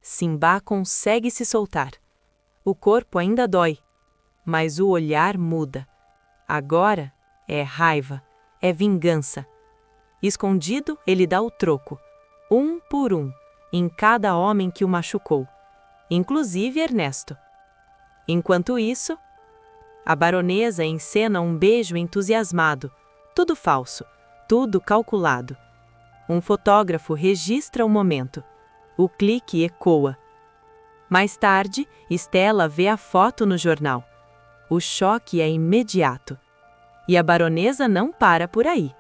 Simba consegue se soltar. O corpo ainda dói, mas o olhar muda. Agora é raiva, é vingança. Escondido, ele dá o troco, um por um, em cada homem que o machucou, inclusive Ernesto. Enquanto isso, a baronesa encena um beijo entusiasmado, tudo falso, tudo calculado. Um fotógrafo registra o momento. O clique ecoa. Mais tarde, Stella vê a foto no jornal. O choque é imediato. E a baronesa não para por aí.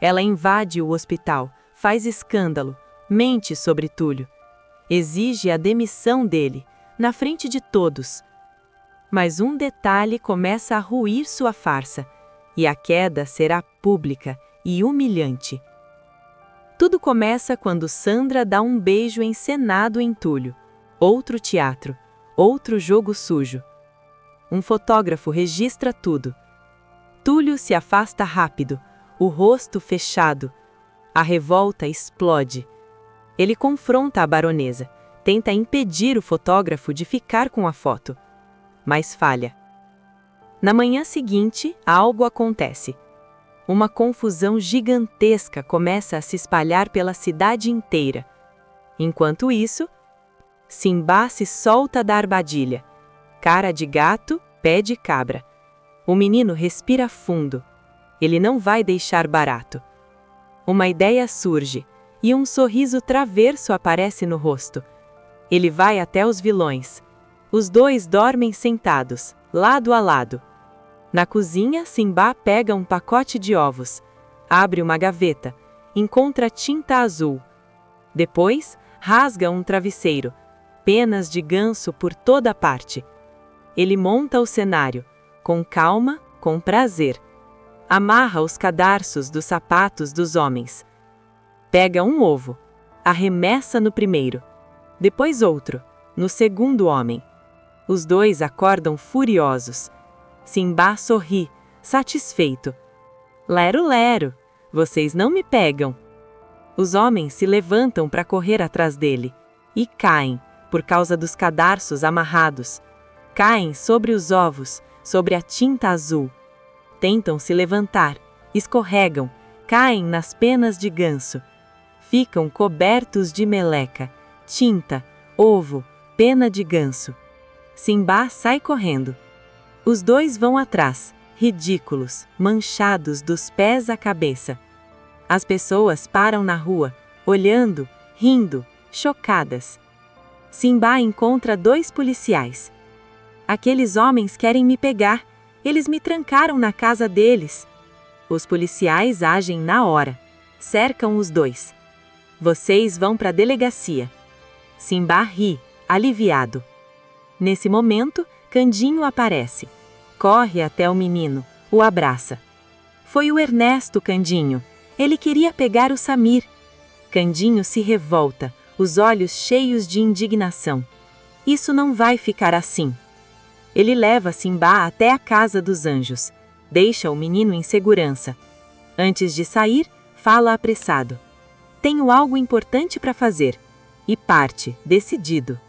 Ela invade o hospital, faz escândalo, mente sobre Túlio. Exige a demissão dele, na frente de todos. Mas um detalhe começa a ruir sua farsa, e a queda será pública e humilhante. Tudo começa quando Sandra dá um beijo encenado em Túlio. Outro teatro, outro jogo sujo. Um fotógrafo registra tudo. Túlio se afasta rápido, o rosto fechado. A revolta explode. Ele confronta a baronesa, tenta impedir o fotógrafo de ficar com a foto, mas falha. Na manhã seguinte, algo acontece. Uma confusão gigantesca começa a se espalhar pela cidade inteira. Enquanto isso, Simba se solta da armadilha. Cara de gato, pé de cabra. O menino respira fundo. Ele não vai deixar barato. Uma ideia surge, e um sorriso traverso aparece no rosto. Ele vai até os vilões. Os dois dormem sentados, lado a lado. Na cozinha, Simba pega um pacote de ovos, abre uma gaveta, encontra tinta azul. Depois, rasga um travesseiro, penas de ganso por toda parte. Ele monta o cenário, com calma, com prazer. Amarra os cadarços dos sapatos dos homens. Pega um ovo, arremessa no primeiro, depois outro, no segundo homem. Os dois acordam furiosos. Simba sorri, satisfeito. Lero, lero, vocês não me pegam. Os homens se levantam para correr atrás dele e caem, por causa dos cadarços amarrados. Caem sobre os ovos, sobre a tinta azul. Tentam se levantar, escorregam, caem nas penas de ganso. Ficam cobertos de meleca, tinta, ovo, pena de ganso. Simba sai correndo. Os dois vão atrás, ridículos, manchados dos pés à cabeça. As pessoas param na rua, olhando, rindo, chocadas. Simba encontra dois policiais. Aqueles homens querem me pegar, eles me trancaram na casa deles. Os policiais agem na hora, cercam os dois. Vocês vão para a delegacia. Simba ri, aliviado. Nesse momento, Candinho aparece. Corre até o menino, o abraça. Foi o Ernesto, Candinho. Ele queria pegar o Samir. Candinho se revolta, os olhos cheios de indignação. Isso não vai ficar assim. Ele leva Simba até a casa dos anjos. Deixa o menino em segurança. Antes de sair, fala apressado. Tenho algo importante para fazer. E parte, decidido.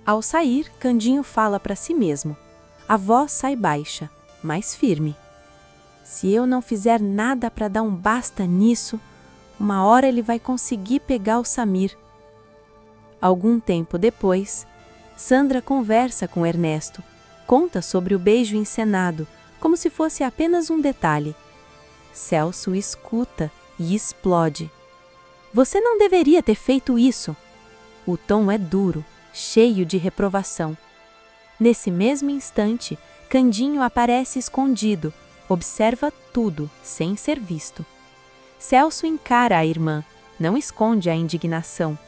Ao sair, Candinho fala para si mesmo. A voz sai baixa, mas firme. Se eu não fizer nada para dar um basta nisso, uma hora ele vai conseguir pegar o Samir. Algum tempo depois, Sandra conversa com Ernesto, conta sobre o beijo encenado, como se fosse apenas um detalhe. Celso escuta e explode. Você não deveria ter feito isso. O tom é duro, cheio de reprovação. Nesse mesmo instante, Candinho aparece escondido, observa tudo, sem ser visto. Celso encara a irmã, não esconde a indignação.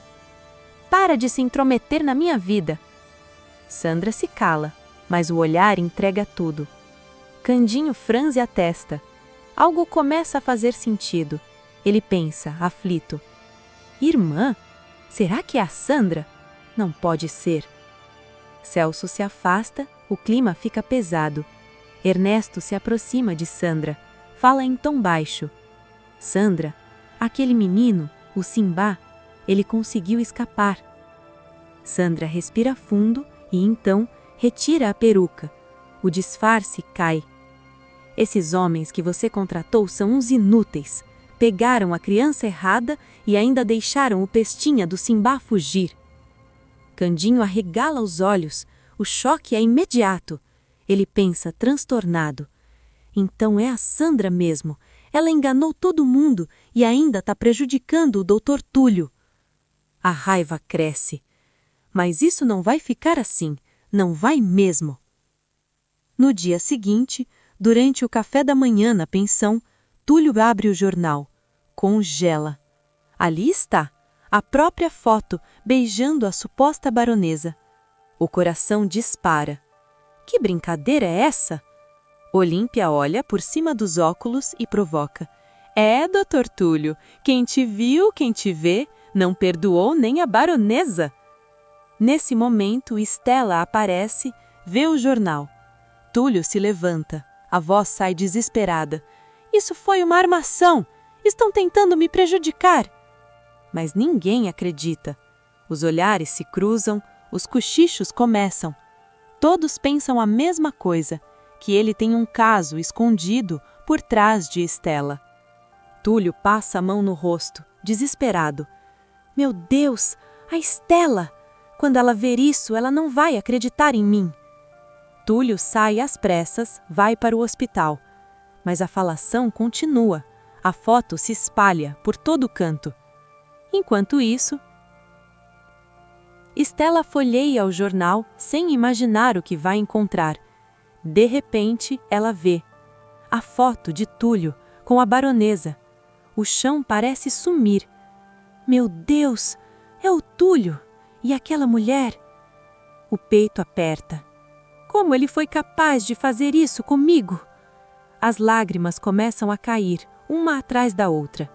Para de se intrometer na minha vida. Sandra se cala, mas o olhar entrega tudo. Candinho franze a testa. Algo começa a fazer sentido. Ele pensa, aflito. Irmã? Será que é a Sandra? Não pode ser. Celso se afasta, o clima fica pesado. Ernesto se aproxima de Sandra, fala em tom baixo. Sandra, aquele menino, o Simba, ele conseguiu escapar. Sandra respira fundo e então retira a peruca. O disfarce cai. Esses homens que você contratou são uns inúteis. Pegaram a criança errada e ainda deixaram o Pestinha do Simbá fugir. Candinho arregala os olhos. O choque é imediato. Ele pensa transtornado. Então é a Sandra mesmo. Ela enganou todo mundo e ainda está prejudicando o Dr. Túlio. A raiva cresce. Mas isso não vai ficar assim. Não vai mesmo. No dia seguinte, durante o café da manhã na pensão, Túlio abre o jornal. Congela. Ali está, a própria foto, beijando a suposta baronesa. O coração dispara. Que brincadeira é essa? Olímpia olha por cima dos óculos e provoca. É, Dr. Túlio, quem te viu, quem te vê, não perdoou nem a baronesa. Nesse momento, Estela aparece, vê o jornal. Túlio se levanta. A voz sai desesperada. Isso foi uma armação! Estão tentando me prejudicar! Mas ninguém acredita. Os olhares se cruzam, os cochichos começam. Todos pensam a mesma coisa, que ele tem um caso escondido por trás de Estela. Túlio passa a mão no rosto, desesperado. Meu Deus, a Estela! Quando ela ver isso, ela não vai acreditar em mim. Túlio sai às pressas, vai para o hospital. Mas a falação continua. A foto se espalha por todo canto. Enquanto isso, Estela folheia o jornal sem imaginar o que vai encontrar. De repente, ela vê a foto de Túlio com a baronesa. O chão parece sumir. Meu Deus, é o Túlio! E aquela mulher? O peito aperta. Como ele foi capaz de fazer isso comigo? As lágrimas começam a cair, uma atrás da outra.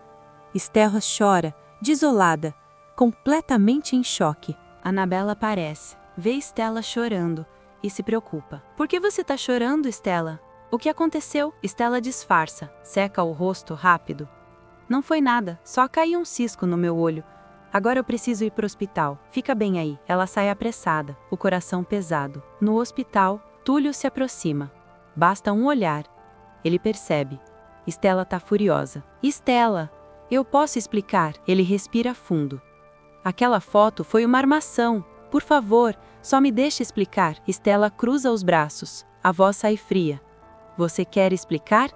Estela chora, desolada, completamente em choque. Anabela aparece, vê Estela chorando e se preocupa. Por que você está chorando, Estela? O que aconteceu? Estela disfarça, seca o rosto rápido. Não foi nada, só caiu um cisco no meu olho. Agora eu preciso ir para o hospital. Fica bem aí. Ela sai apressada, o coração pesado. No hospital, Túlio se aproxima. Basta um olhar. Ele percebe. Estela está furiosa. Estela, eu posso explicar. Ele respira fundo. Aquela foto foi uma armação. Por favor, só me deixe explicar. Estela cruza os braços. A voz sai fria. Você quer explicar?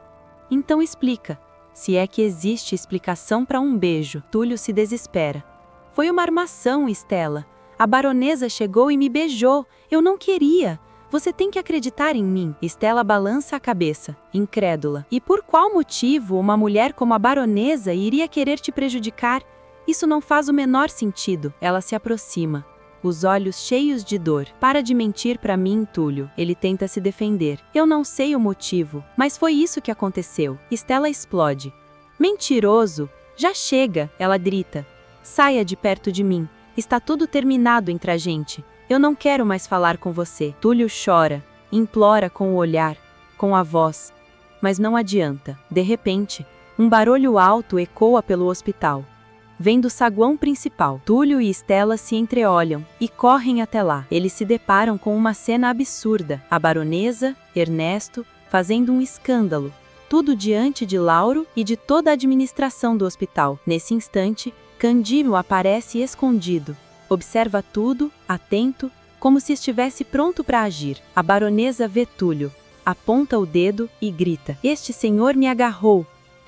Então explica. Se é que existe explicação para um beijo. Túlio se desespera. Foi uma armação, Estela. A baronesa chegou e me beijou. Eu não queria. Você tem que acreditar em mim. Estela balança a cabeça, incrédula. E por qual motivo uma mulher como a baronesa iria querer te prejudicar? Isso não faz o menor sentido. Ela se aproxima, os olhos cheios de dor. Para de mentir para mim, Túlio. Ele tenta se defender. Eu não sei o motivo, mas foi isso que aconteceu. Estela explode. Mentiroso! Já chega! Ela grita. Saia de perto de mim. Está tudo terminado entre a gente. Eu não quero mais falar com você. Túlio chora, implora com o olhar, com a voz. Mas não adianta. De repente, um barulho alto ecoa pelo hospital. Vem do saguão principal. Túlio e Estela se entreolham e correm até lá. Eles se deparam com uma cena absurda. A baronesa, Ernesto, fazendo um escândalo. Tudo diante de Lauro e de toda a administração do hospital. Nesse instante, Candinho aparece escondido. Observa tudo, atento, como se estivesse pronto para agir. A baronesa vê Túlio, aponta o dedo e grita. Este senhor me agarrou.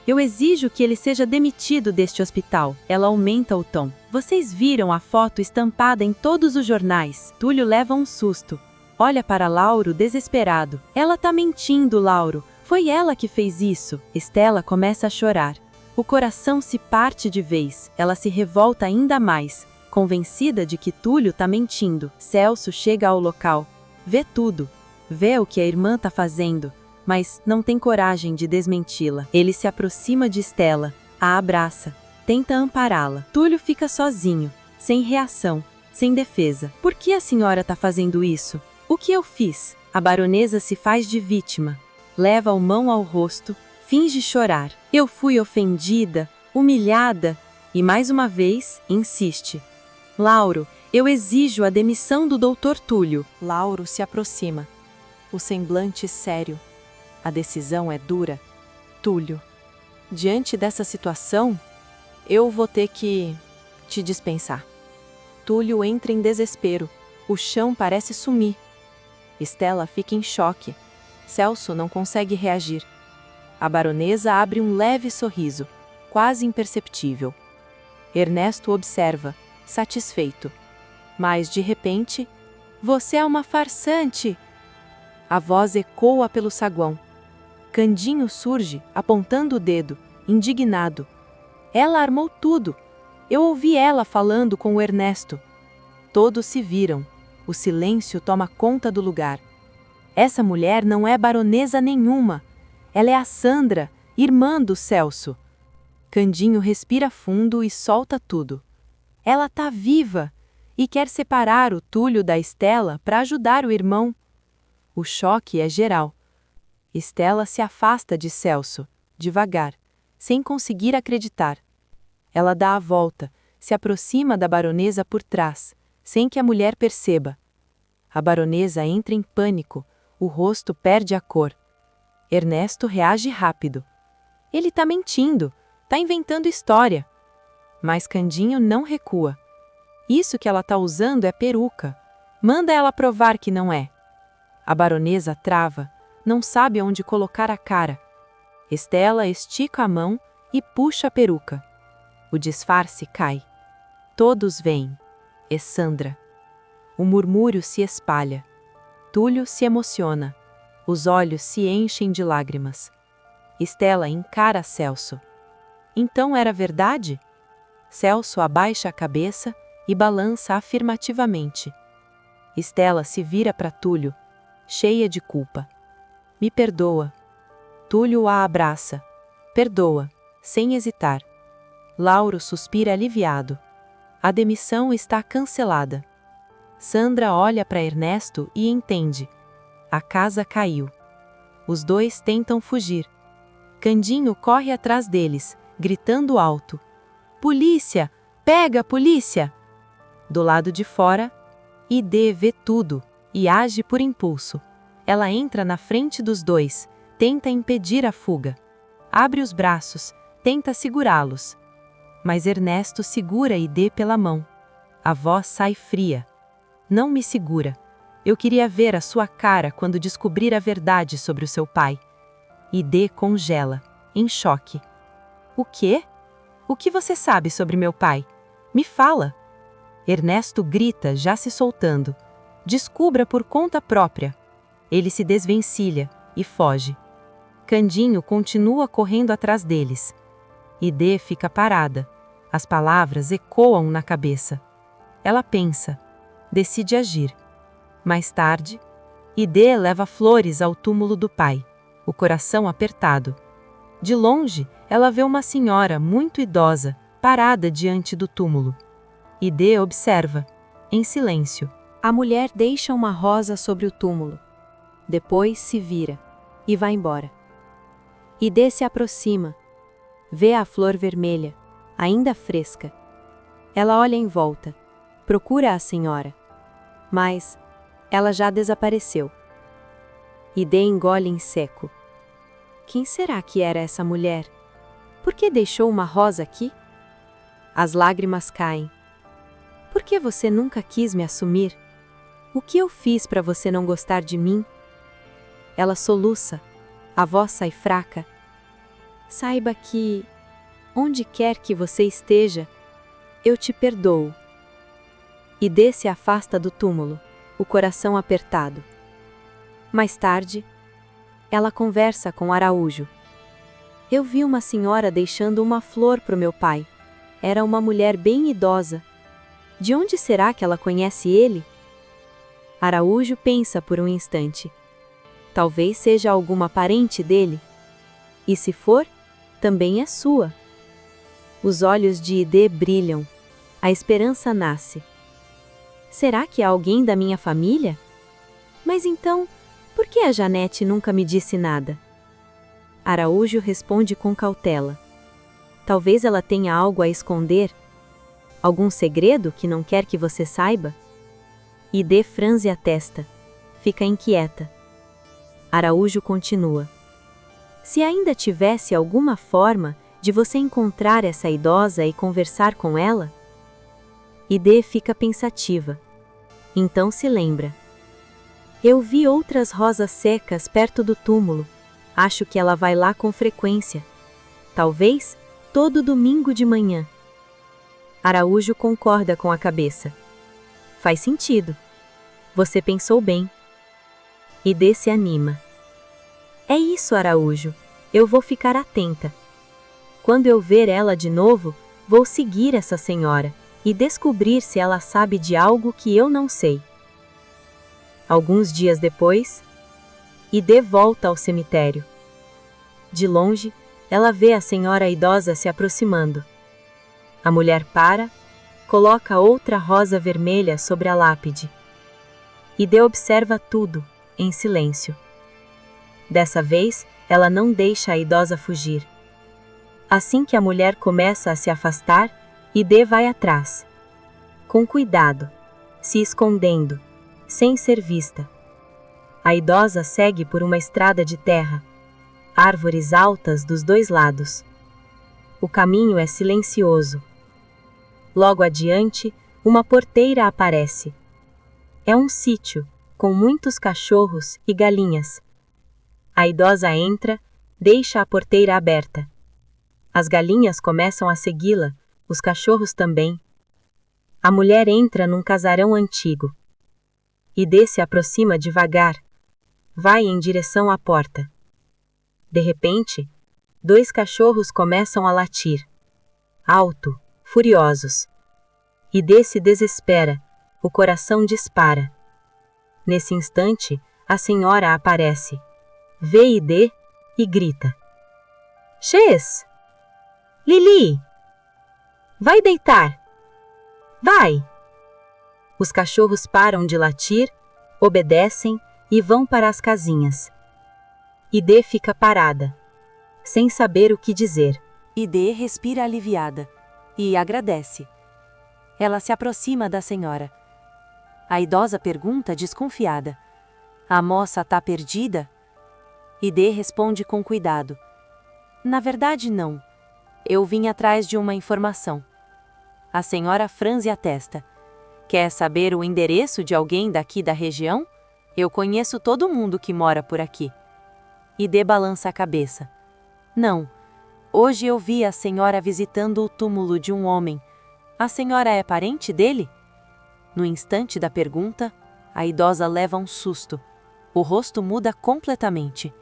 Eu exijo que ele seja demitido deste hospital. Ela aumenta o tom. Vocês viram a foto estampada em todos os jornais. Túlio leva um susto. Olha para Lauro desesperado. Ela tá mentindo, Lauro. Foi ela que fez isso. Estela começa a chorar. O coração se parte de vez. Ela se revolta ainda mais, convencida de que Túlio tá mentindo. Celso chega ao local. Vê tudo. Vê o que a irmã tá fazendo, mas não tem coragem de desmenti-la. Ele se aproxima de Estela, a abraça, tenta ampará-la. Túlio fica sozinho, sem reação, sem defesa. Por que a senhora tá fazendo isso? O que eu fiz? A baronesa se faz de vítima. Leva a mão ao rosto, finge chorar. Eu fui ofendida, humilhada, e mais uma vez insiste. Lauro, Eu exijo a demissão do Dr. Túlio. Lauro se aproxima, o semblante sério. A decisão é dura. Túlio, diante dessa situação, eu vou ter que te dispensar. Túlio entra em desespero. O chão parece sumir. Estela fica em choque. Celso não consegue reagir. A baronesa abre um leve sorriso, quase imperceptível. Ernesto observa, satisfeito. Mas, de repente, você é uma farsante! A voz ecoa pelo saguão. Candinho surge, apontando o dedo, indignado. Ela armou tudo. Eu ouvi ela falando com o Ernesto. Todos se viram. O silêncio toma conta do lugar. Essa mulher não é baronesa nenhuma. Ela é a Sandra, irmã do Celso. Candinho respira fundo e solta tudo. Ela tá viva e quer separar o Túlio da Estela para ajudar o irmão. O choque é geral. Estela se afasta de Celso, devagar, sem conseguir acreditar. Ela dá a volta, se aproxima da baronesa por trás, sem que a mulher perceba. A baronesa entra em pânico, o rosto perde a cor. Ernesto reage rápido. Ele tá mentindo, tá inventando história. Mas Candinho não recua. Isso que ela tá usando é peruca. Manda ela provar que não é. A baronesa trava, não sabe onde colocar a cara. Estela estica a mão e puxa a peruca. O disfarce cai. Todos veem. É Sandra. O murmúrio se espalha. Túlio se emociona. Os olhos se enchem de lágrimas. Estela encara Celso. Então era verdade? Celso abaixa a cabeça e balança afirmativamente. Estela se vira para Túlio, cheia de culpa. Me perdoa. Túlio a abraça. Perdoa, sem hesitar. Lauro suspira aliviado. A demissão está cancelada. Sandra olha para Ernesto e entende. A casa caiu. Os dois tentam fugir. Candinho corre atrás deles, gritando alto. Polícia! Pega a polícia! Do lado de fora, Ide vê tudo e age por impulso. Ela entra na frente dos dois, tenta impedir a fuga. Abre os braços, tenta segurá-los. Mas Ernesto segura Ide pela mão. A voz sai fria. Não me segura. Eu queria ver a sua cara quando descobrir a verdade sobre o seu pai. Ide congela, em choque. O quê? O que você sabe sobre meu pai? Me fala! Ernesto grita, já se soltando. Descubra por conta própria. Ele se desvencilha e foge. Candinho continua correndo atrás deles. Ide fica parada. As palavras ecoam na cabeça. Ela pensa. Decide agir. Mais tarde, Ide leva flores ao túmulo do pai, o coração apertado. De longe, ela vê uma senhora muito idosa, parada diante do túmulo. Ide observa, em silêncio. A mulher deixa uma rosa sobre o túmulo. Depois se vira e vai embora. Ide se aproxima. Vê a flor vermelha, ainda fresca. Ela olha em volta, procura a senhora. Mas ela já desapareceu. Ide engole em seco. Quem será que era essa mulher? Por que deixou uma rosa aqui? As lágrimas caem. Por que você nunca quis me assumir? O que eu fiz para você não gostar de mim? Ela soluça. A voz sai fraca. Saiba que, onde quer que você esteja, eu te perdoo. Ide se afasta do túmulo, o coração apertado. Mais tarde, ela conversa com Araújo. Eu vi uma senhora deixando uma flor para o meu pai. Era uma mulher bem idosa. De onde será que ela conhece ele? Araújo pensa por um instante. Talvez seja alguma parente dele. E se for, também é sua. Os olhos de Ide brilham. A esperança nasce. Será que é alguém da minha família? Mas então, por que a Janete nunca me disse nada? Araújo responde com cautela. Talvez ela tenha algo a esconder. Algum segredo que não quer que você saiba? Ide franze a testa. Fica inquieta. Araújo continua. Se ainda tivesse alguma forma de você encontrar essa idosa e conversar com ela? Ide fica pensativa. Então se lembra. Eu vi outras rosas secas perto do túmulo. Acho que ela vai lá com frequência. Talvez todo domingo de manhã. Araújo concorda com a cabeça. Faz sentido. Você pensou bem. Ide se anima. É isso, Araújo. Eu vou ficar atenta. Quando eu ver ela de novo, vou seguir essa senhora e descobrir se ela sabe de algo que eu não sei. Alguns dias depois, Ide volta ao cemitério. De longe, ela vê a senhora idosa se aproximando. A mulher para, coloca outra rosa vermelha sobre a lápide. Ide observa tudo, em silêncio. Dessa vez, ela não deixa a idosa fugir. Assim que a mulher começa a se afastar, Ide vai atrás. Com cuidado, se escondendo, sem ser vista. A idosa segue por uma estrada de terra. Árvores altas dos dois lados. O caminho é silencioso. Logo adiante, uma porteira aparece. É um sítio, com muitos cachorros e galinhas. A idosa entra, deixa a porteira aberta. As galinhas começam a segui-la, os cachorros também. A mulher entra num casarão antigo. Ide se aproxima devagar. Vai em direção à porta. De repente, 2 cachorros começam a latir. Alto, furiosos. Ide se desespera, o coração dispara. Nesse instante, a senhora aparece. Vê Ide e grita. Ches! Lili! Vai deitar! Vai! Os cachorros param de latir, obedecem e vão para as casinhas. Ide fica parada, sem saber o que dizer. Ide respira aliviada e agradece. Ela se aproxima da senhora. A idosa pergunta desconfiada. A moça tá perdida? Ide responde com cuidado. Na verdade, não. Eu vim atrás de uma informação. A senhora franze a testa. Quer saber o endereço de alguém daqui da região? Eu conheço todo mundo que mora por aqui. Ide balança a cabeça. Não. Hoje eu vi a senhora visitando o túmulo de um homem. A senhora é parente dele? No instante da pergunta, a idosa leva um susto. O rosto muda completamente.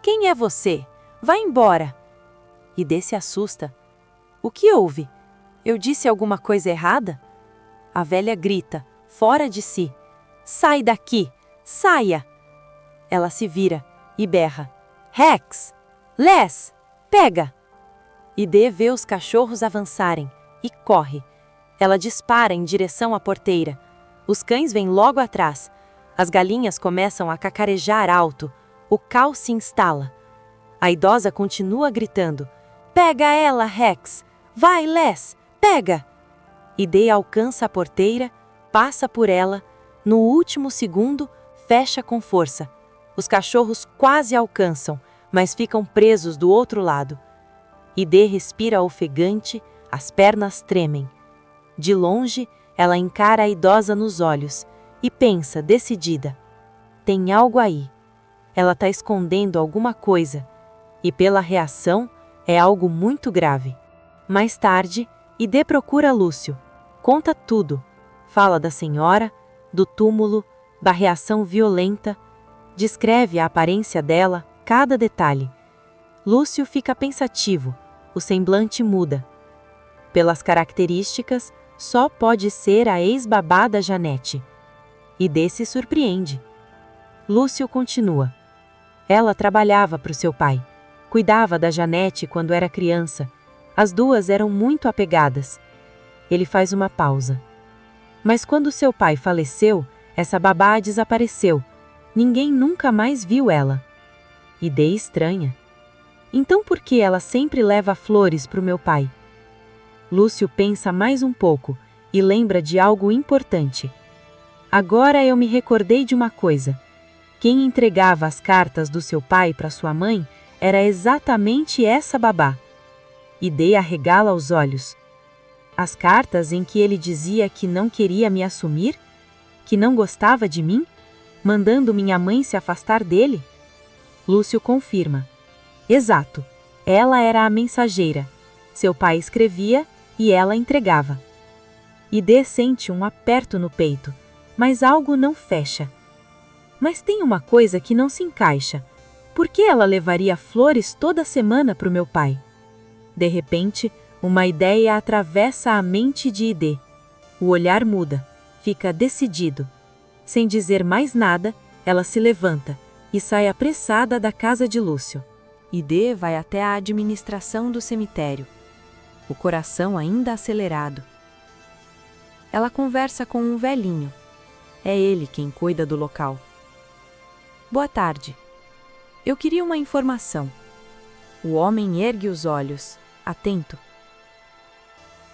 Quem é você? Vá embora! Ide se assusta. O que houve? Eu disse alguma coisa errada? A velha grita, fora de si. Sai daqui! Saia! Ela se vira e berra. Rex! Les! Pega! Ide vê os cachorros avançarem e corre. Ela dispara em direção à porteira. Os cães vêm logo atrás. As galinhas começam a cacarejar alto. O caos se instala. A idosa continua gritando. Pega ela, Rex! Vai, Les! Pega! Ide alcança a porteira, passa por ela, no último segundo, fecha com força. Os cachorros quase alcançam, mas ficam presos do outro lado. Ide respira ofegante, as pernas tremem. De longe, ela encara a idosa nos olhos e pensa, decidida. Tem algo aí. Ela está escondendo alguma coisa, e pela reação, é algo muito grave. Mais tarde, Ide procura Lúcio. Conta tudo. Fala da senhora, do túmulo, da reação violenta. Descreve a aparência dela, cada detalhe. Lúcio fica pensativo, o semblante muda. Pelas características, só pode ser a ex-babá da Janete. Ide se surpreende. Lúcio continua. Ela trabalhava para o seu pai. Cuidava da Janete quando era criança. As duas eram muito apegadas. Ele faz uma pausa. Mas quando seu pai faleceu, essa babá desapareceu. Ninguém nunca mais viu ela. Ide estranha. Então por que ela sempre leva flores para o meu pai? Lúcio pensa mais um pouco, e lembra de algo importante. Agora eu me recordei de uma coisa. Quem entregava as cartas do seu pai para sua mãe era exatamente essa babá. Idê arregala os olhos. As cartas em que ele dizia que não queria me assumir? Que não gostava de mim? Mandando minha mãe se afastar dele? Lúcio confirma. Exato, ela era a mensageira. Seu pai escrevia e ela entregava. Idê sente um aperto no peito, mas algo não fecha. Mas tem uma coisa que não se encaixa. Por que ela levaria flores toda semana para o meu pai? De repente, uma ideia atravessa a mente de Idê. O olhar muda, fica decidido. Sem dizer mais nada, ela se levanta e sai apressada da casa de Lúcio. Idê vai até a administração do cemitério, o coração ainda acelerado. Ela conversa com um velhinho. É ele quem cuida do local. Boa tarde. Eu queria uma informação. O homem ergue os olhos, atento.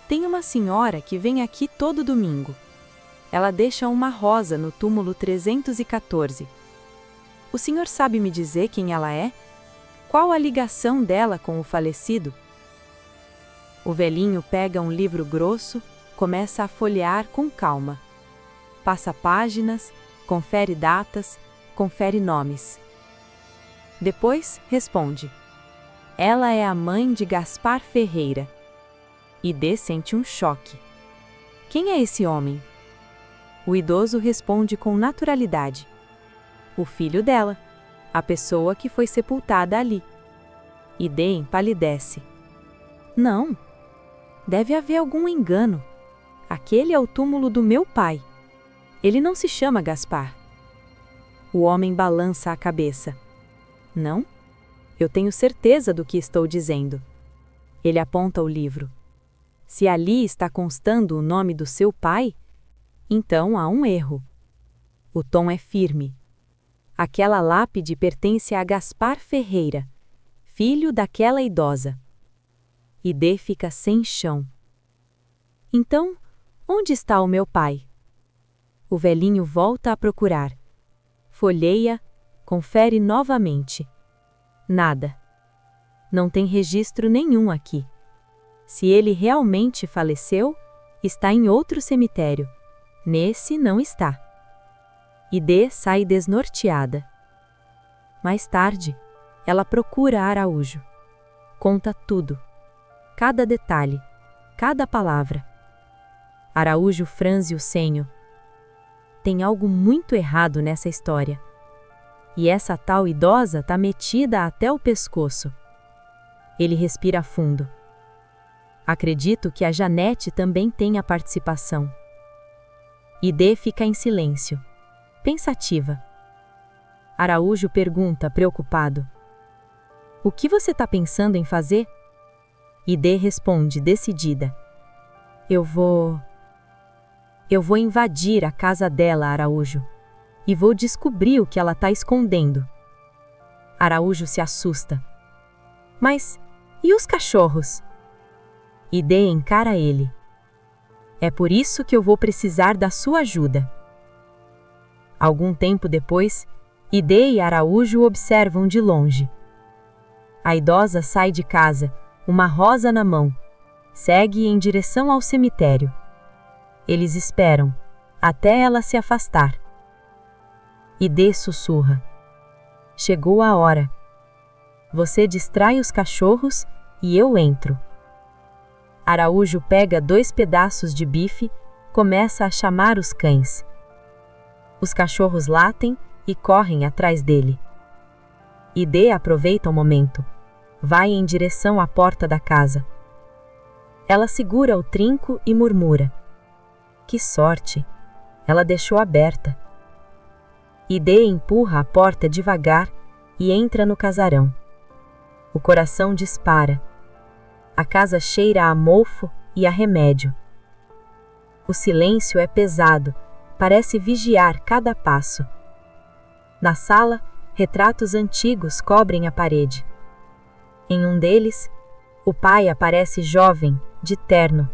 Tem uma senhora que vem aqui todo domingo. Ela deixa uma rosa no túmulo 314. O senhor sabe me dizer quem ela é? Qual a ligação dela com o falecido? O velhinho pega um livro grosso, começa a folhear com calma. Passa páginas, confere datas, confere nomes. Depois responde. Ela é a mãe de Gaspar Ferreira. Idê sente um choque. Quem é esse homem? O idoso responde com naturalidade. O filho dela, a pessoa que foi sepultada ali. Idê empalidece. Não, deve haver algum engano. Aquele é o túmulo do meu pai. Ele não se chama Gaspar. O homem balança a cabeça. Não? Eu tenho certeza do que estou dizendo. Ele aponta o livro. Se ali está constando o nome do seu pai, então há um erro. O tom é firme. Aquela lápide pertence a Gaspar Ferreira, filho daquela idosa. Idê fica sem chão. Então, onde está o meu pai? O velhinho volta a procurar. Folheia, confere novamente. Nada. Não tem registro nenhum aqui. Se ele realmente faleceu, está em outro cemitério. Nesse não está. Idê sai desnorteada. Mais tarde, ela procura Araújo. Conta tudo. Cada detalhe, cada palavra. Araújo franze o senho. Tem algo muito errado nessa história. E essa tal idosa tá metida até o pescoço. Ele respira fundo. Acredito que a Janete também tenha participação. Idê fica em silêncio, pensativa. Araújo pergunta, preocupado. O que você está pensando em fazer? Idê responde, decidida. Eu vou invadir a casa dela, Araújo, e vou descobrir o que ela está escondendo. Araújo se assusta. Mas, e os cachorros? Idê encara ele. É por isso que eu vou precisar da sua ajuda. Algum tempo depois, Idê e Araújo observam de longe. A idosa sai de casa, uma rosa na mão. Segue em direção ao cemitério. Eles esperam, até ela se afastar. Idê sussurra. Chegou a hora. Você distrai os cachorros e eu entro. Araújo pega 2 pedaços de bife, começa a chamar os cães. Os cachorros latem e correm atrás dele. Idê aproveita o momento. Vai em direção à porta da casa. Ela segura o trinco e murmura. Que sorte! Ela deixou aberta. Idê empurra a porta devagar e entra no casarão. O coração dispara. A casa cheira a mofo e a remédio. O silêncio é pesado, parece vigiar cada passo. Na sala, retratos antigos cobrem a parede. Em um deles, o pai aparece jovem, de terno.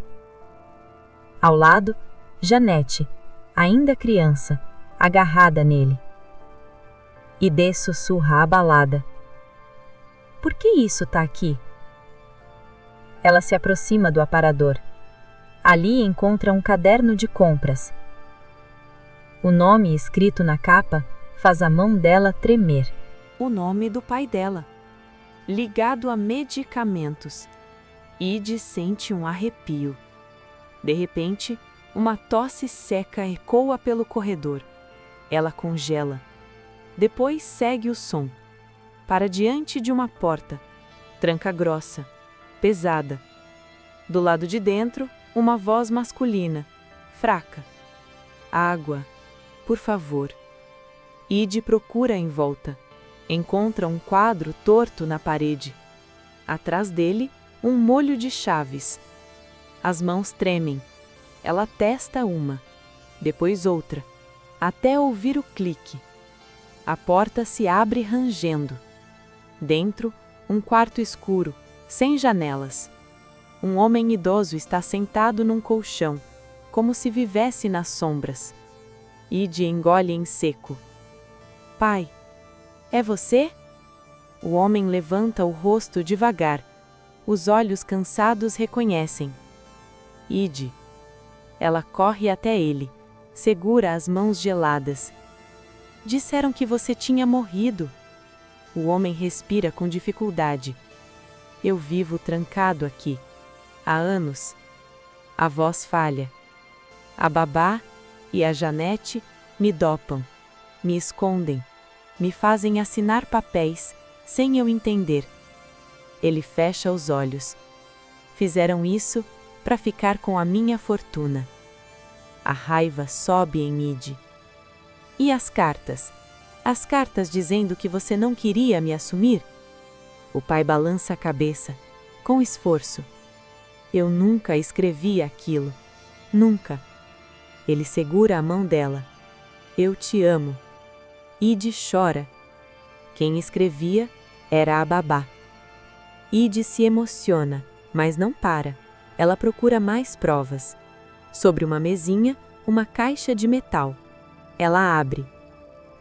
Ao lado, Janete, ainda criança, agarrada nele. Ide sussurra abalada. Por que isso tá aqui? Ela se aproxima do aparador. Ali encontra um caderno de compras. O nome escrito na capa faz a mão dela tremer. O nome do pai dela, ligado a medicamentos. Ide sente um arrepio. De repente, uma tosse seca ecoa pelo corredor. Ela congela. Depois segue o som. Para diante de uma porta. Tranca grossa, pesada. Do lado de dentro, uma voz masculina, fraca. Água, por favor. Ide procura em volta. Encontra um quadro torto na parede. Atrás dele, um molho de chaves. As mãos tremem. Ela testa uma, depois outra, até ouvir o clique. A porta se abre rangendo. Dentro, um quarto escuro, sem janelas. Um homem idoso está sentado num colchão, como se vivesse nas sombras. Ide engole em seco. Pai, é você? O homem levanta o rosto devagar. Os olhos cansados reconhecem. Ide. Ela corre até ele, segura as mãos geladas. Disseram que você tinha morrido. O homem respira com dificuldade. Eu vivo trancado aqui. Há anos. A voz falha. A babá e a Janete me dopam, me escondem, me fazem assinar papéis, sem eu entender. Ele fecha os olhos. Fizeram isso para ficar com a minha fortuna. A raiva sobe em Ide. E as cartas? As cartas dizendo que você não queria me assumir? O pai balança a cabeça, com esforço. Eu nunca escrevi aquilo. Nunca. Ele segura a mão dela. Eu te amo. Ide chora. Quem escrevia era a babá. Ide se emociona, mas não para. Ela procura mais provas. Sobre uma mesinha, uma caixa de metal. Ela abre.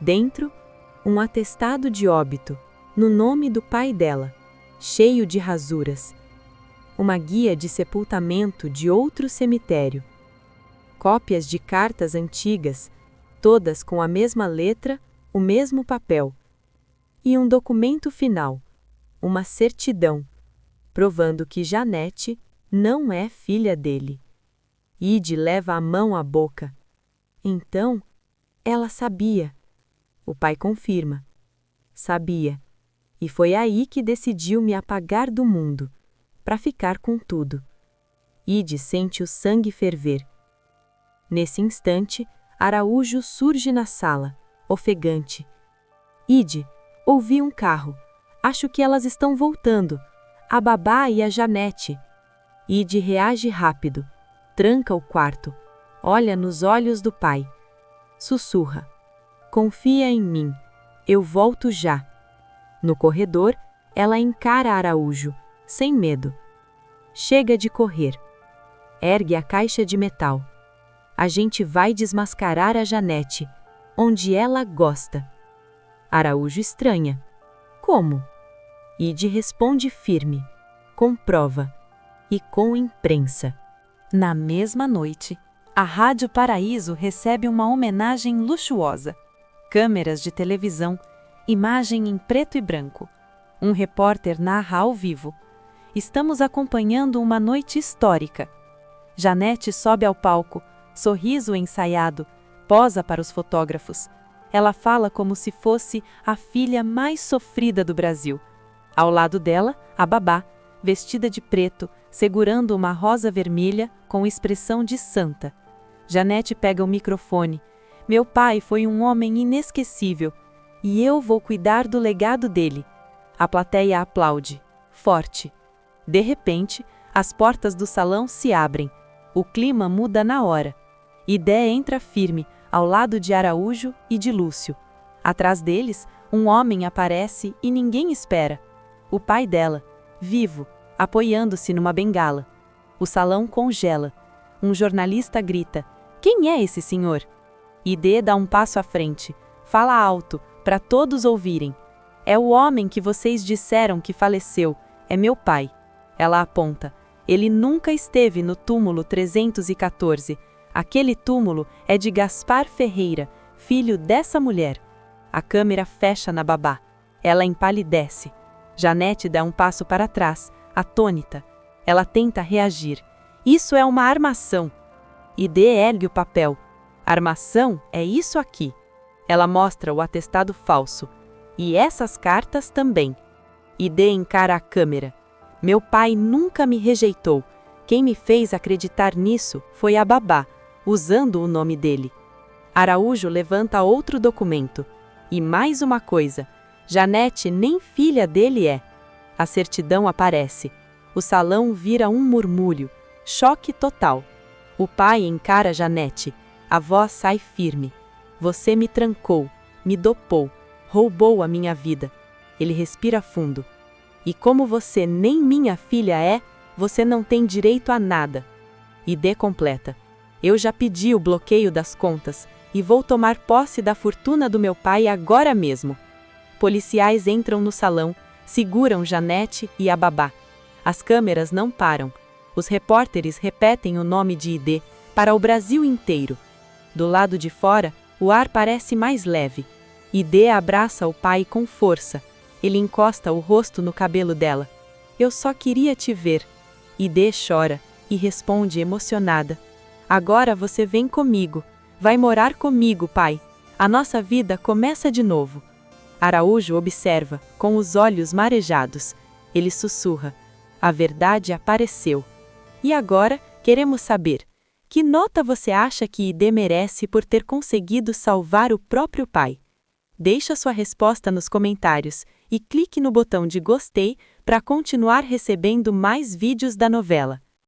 Dentro, um atestado de óbito, no nome do pai dela, cheio de rasuras. Uma guia de sepultamento de outro cemitério. Cópias de cartas antigas, todas com a mesma letra, o mesmo papel. E um documento final, uma certidão, provando que Janete não é filha dele. Ide leva a mão à boca. Então, ela sabia. O pai confirma. Sabia. E foi aí que decidiu me apagar do mundo, para ficar com tudo. Ide sente o sangue ferver. Nesse instante, Araújo surge na sala, ofegante. Ide, ouvi um carro. Acho que elas estão voltando. A babá e a Janete. Ide reage rápido. Tranca o quarto. Olha nos olhos do pai. Sussurra. Confia em mim. Eu volto já. No corredor, ela encara Araújo, sem medo. Chega de correr. Ergue a caixa de metal. A gente vai desmascarar a Janete, onde ela gosta. Araújo estranha. Como? Ide responde firme, com prova e com imprensa. Na mesma noite, a Rádio Paraíso recebe uma homenagem luxuosa. Câmeras de televisão, imagem em preto e branco. Um repórter narra ao vivo. Estamos acompanhando uma noite histórica. Janete sobe ao palco, sorriso ensaiado, posa para os fotógrafos. Ela fala como se fosse a filha mais sofrida do Brasil. Ao lado dela, a babá, vestida de preto, segurando uma rosa vermelha com expressão de santa. Janete pega o microfone. Meu pai foi um homem inesquecível, e eu vou cuidar do legado dele. A plateia aplaude, forte. De repente, as portas do salão se abrem. O clima muda na hora. Idé entra firme, ao lado de Araújo e de Lúcio. Atrás deles, um homem aparece e ninguém espera. O pai dela, vivo, apoiando-se numa bengala. O salão congela. Um jornalista grita: "Quem é esse senhor?" ID dá um passo à frente, fala alto, para todos ouvirem. "É o homem que vocês disseram que faleceu, é meu pai." Ela aponta. "Ele nunca esteve no túmulo 314. Aquele túmulo é de Gaspar Ferreira, filho dessa mulher." A câmera fecha na babá. Ela empalidece. Janete dá um passo para trás, atônita. Ela tenta reagir. "Isso é uma armação." ID ergue o papel. "Armação é isso aqui." Ela mostra o atestado falso. "E essas cartas também." ID encara a câmera. "Meu pai nunca me rejeitou. Quem me fez acreditar nisso foi a babá, usando o nome dele." Araújo levanta outro documento. "E mais uma coisa, Janete nem filha dele é." A certidão aparece. O salão vira um murmúrio. Choque total. O pai encara Janete. A voz sai firme. "Você me trancou, me dopou, roubou a minha vida." Ele respira fundo. "E como você nem minha filha é, você não tem direito a nada." ID completa. "Eu já pedi o bloqueio das contas e vou tomar posse da fortuna do meu pai agora mesmo." Policiais entram no salão, seguram Janete e a babá. As câmeras não param. Os repórteres repetem o nome de ID para o Brasil inteiro. Do lado de fora, o ar parece mais leve. ID abraça o pai com força. Ele encosta o rosto no cabelo dela. "Eu só queria te ver." ID chora e responde emocionada: "Agora você vem comigo. Vai morar comigo, pai. A nossa vida começa de novo." Araújo observa, com os olhos marejados. Ele sussurra: "A verdade apareceu." E agora, queremos saber: que nota você acha que ID merece por ter conseguido salvar o próprio pai? Deixe sua resposta nos comentários e clique no botão de gostei para continuar recebendo mais vídeos da novela.